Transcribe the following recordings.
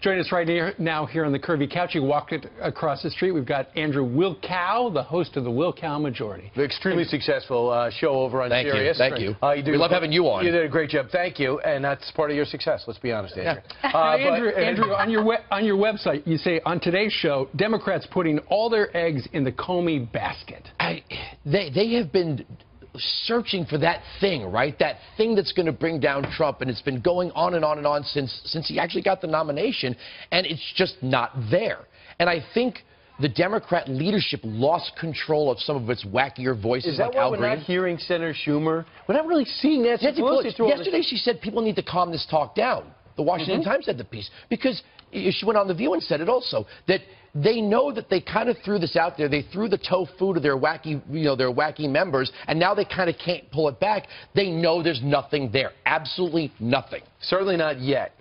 Join us right now here on the Curvy Couch. You walked it across the street. We've got Andrew Wilkow, the host of the Wilkow Majority. The extremely successful show over on Sirius. Thank you. We love having you on. You did a great job. Thank you. And that's part of your success, let's be honest, Andrew. Yeah. Andrew, on your website, you say, on today's show, Democrats putting all their eggs in the Comey basket. They have been searching for that thing, right? That thing that's going to bring down Trump, and it's been going on and on and on since he actually got the nomination, and it's just not there. And I think the Democrat leadership lost control of some of its wackier voices. Is that like why Al we're Green. not hearing Senator Schumer? We're not really seeing that. Yesterday she said people need to calm this talk down. The Washington Times had the piece, because she went on The View and said it also, that they know that they kind of threw this out there. They threw the tofu to their wacky, their wacky members, and now they kind of can't pull it back. They know there's nothing there, absolutely nothing. Certainly not yet.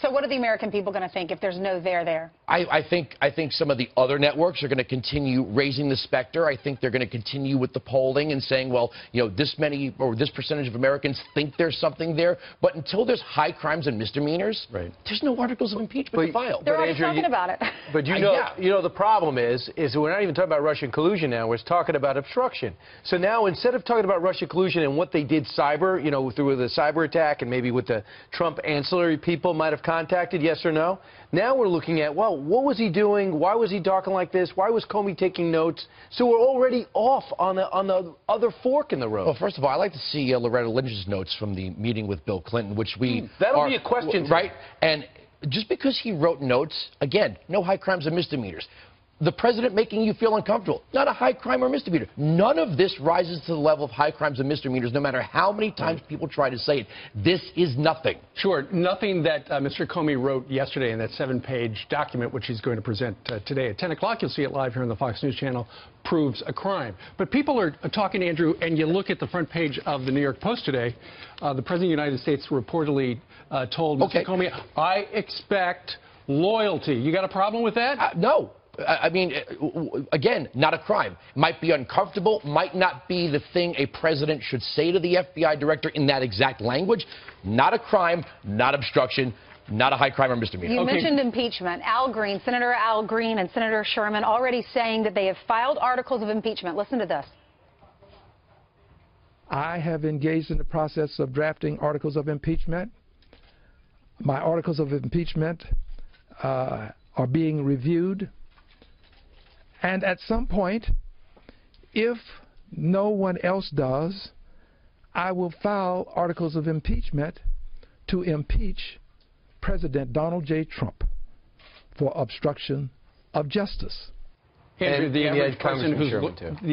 So what are the American people going to think if there's no there? I think some of the other networks are going to continue raising the specter. I think they're going to continue with the polling and saying, well, this many or this percentage of Americans think there's something there. But until there's high crimes and misdemeanors, there's no articles of impeachment to file. They're already talking about it. But you know the problem is we're not even talking about Russian collusion now. We're talking about obstruction. So now instead of talking about Russian collusion and what they did cyber, through the cyber attack and maybe with the Trump ancillary people might have contacted, yes or no? Now we're looking at, well, what was he doing? Why was he talking like this? Why was Comey taking notes? So we're already off on the other fork in the road. Well, first of all, I'd like to see Loretta Lynch's notes from the meeting with Bill Clinton, which that'll be a question, right? And just because he wrote notes, again, no high crimes and misdemeanors. The president making you feel uncomfortable, not a high crime or misdemeanor. None of this rises to the level of high crimes and misdemeanors, no matter how many times people try to say it. This is nothing. Sure, nothing that Mr. Comey wrote yesterday in that 7-page document, which he's going to present today at 10 o'clock. You'll see it live here on the Fox News channel, proves a crime. But people are talking, Andrew, and you look at the front page of the New York Post today, the President of the United States reportedly told Mr. Comey, I expect loyalty. You got a problem with that? No. I mean, again, not a crime. Might be uncomfortable, might not be the thing a president should say to the FBI director in that exact language. Not a crime, not obstruction, not a high crime or misdemeanor. You mentioned impeachment. Senator Al Green and Senator Sherman already saying that they have filed articles of impeachment. Listen to this. I have engaged in the process of drafting articles of impeachment. My articles of impeachment are being reviewed. And at some point, if no one else does, I will file articles of impeachment to impeach President Donald J. Trump for obstruction of justice. Andrew, the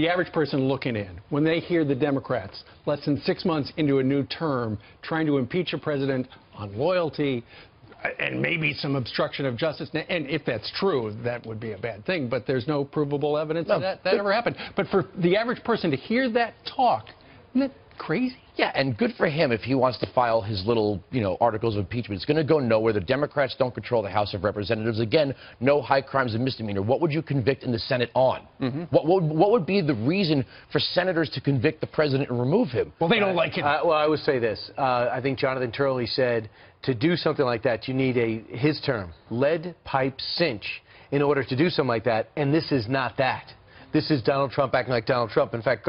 average person looking in, when they hear the Democrats, less than 6 months into a new term, trying to impeach a president on loyalty, and maybe some obstruction of justice, and if that's true, that would be a bad thing, but there's no provable evidence that ever happened. But for the average person to hear that talk, isn't that crazy? Yeah, and good for him if he wants to file his little, articles of impeachment. It's going to go nowhere. The Democrats don't control the House of Representatives. Again, no high crimes and misdemeanor. What would you convict in the Senate on? What would be the reason for senators to convict the president and remove him? Well, they don't like him. Well, I would say this. I think Jonathan Turley said to do something like that, you need his term, lead pipe cinch, in order to do something like that, and this is not that. This is Donald Trump acting like Donald Trump. In fact,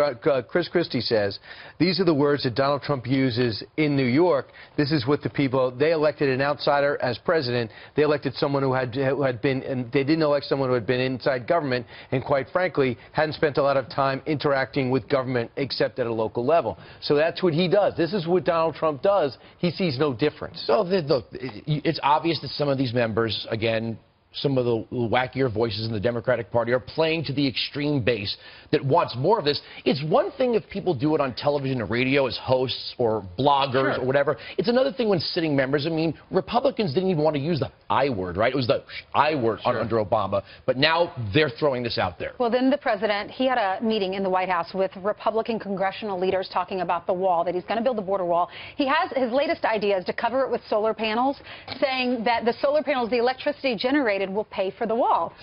Chris Christie says these are the words that Donald Trump uses in New York. This is what the people, they elected an outsider as president. They elected someone who had been, and they didn't elect someone who had been inside government and, quite frankly, hadn't spent a lot of time interacting with government except at a local level. So that's what he does. This is what Donald Trump does. He sees no difference. So, look, it's obvious that some of these members, again, some of the wackier voices in the Democratic Party are playing to the extreme base that wants more of this. It's one thing if people do it on television and radio as hosts or bloggers or whatever. It's another thing when sitting members. I mean, Republicans didn't even want to use the I word, right? It was the I word under Obama. But now they're throwing this out there. Well, then the president, he had a meeting in the White House with Republican congressional leaders talking about the wall, that he's going to build the border wall. He has his latest idea is to cover it with solar panels, saying that the solar panels, the electricity generated, will pay for the wall.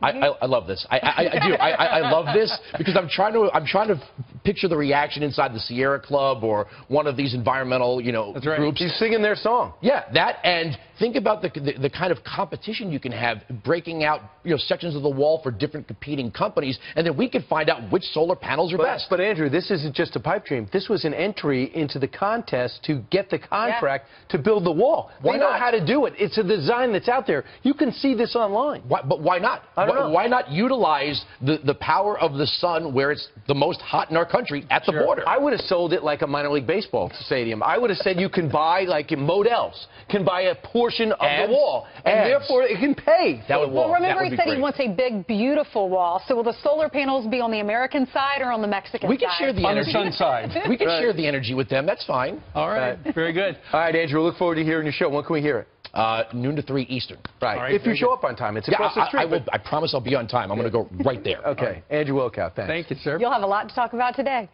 I love this. I do. I love this because I'm trying to picture the reaction inside the Sierra Club or one of these environmental, That's right. groups. He's singing their song. Yeah, that, and think about the kind of competition you can have breaking out, sections of the wall for different competing companies, and then we can find out which solar panels are best. But Andrew, this isn't just a pipe dream. This was an entry into the contest to get the contract to build the wall. They know how to do it. It's a design that's out there. You can see this online. But why not? I don't know. Why not utilize the power of the sun where it's the most hot in our country at the border? I would have sold it like a minor league baseball stadium. I would have said you can buy, like in Modell's, can buy a portion of the wall, and therefore it can pay for the wall. Well, remember he said he wants a big, beautiful wall. So will the solar panels be on the American side or on the Mexican side? We can share the energy. On the sun side. We can share the energy with them. That's fine. All right. Very good. All right, Andrew, look forward to hearing your show. When can we hear it? Noon to 3 Eastern. Right. If you show up on time. It's across the street. I promise I'll be on time. I'm going to go right there. Okay. Andrew Wilkow, thanks. Thank you, sir. You'll have a lot to talk about today.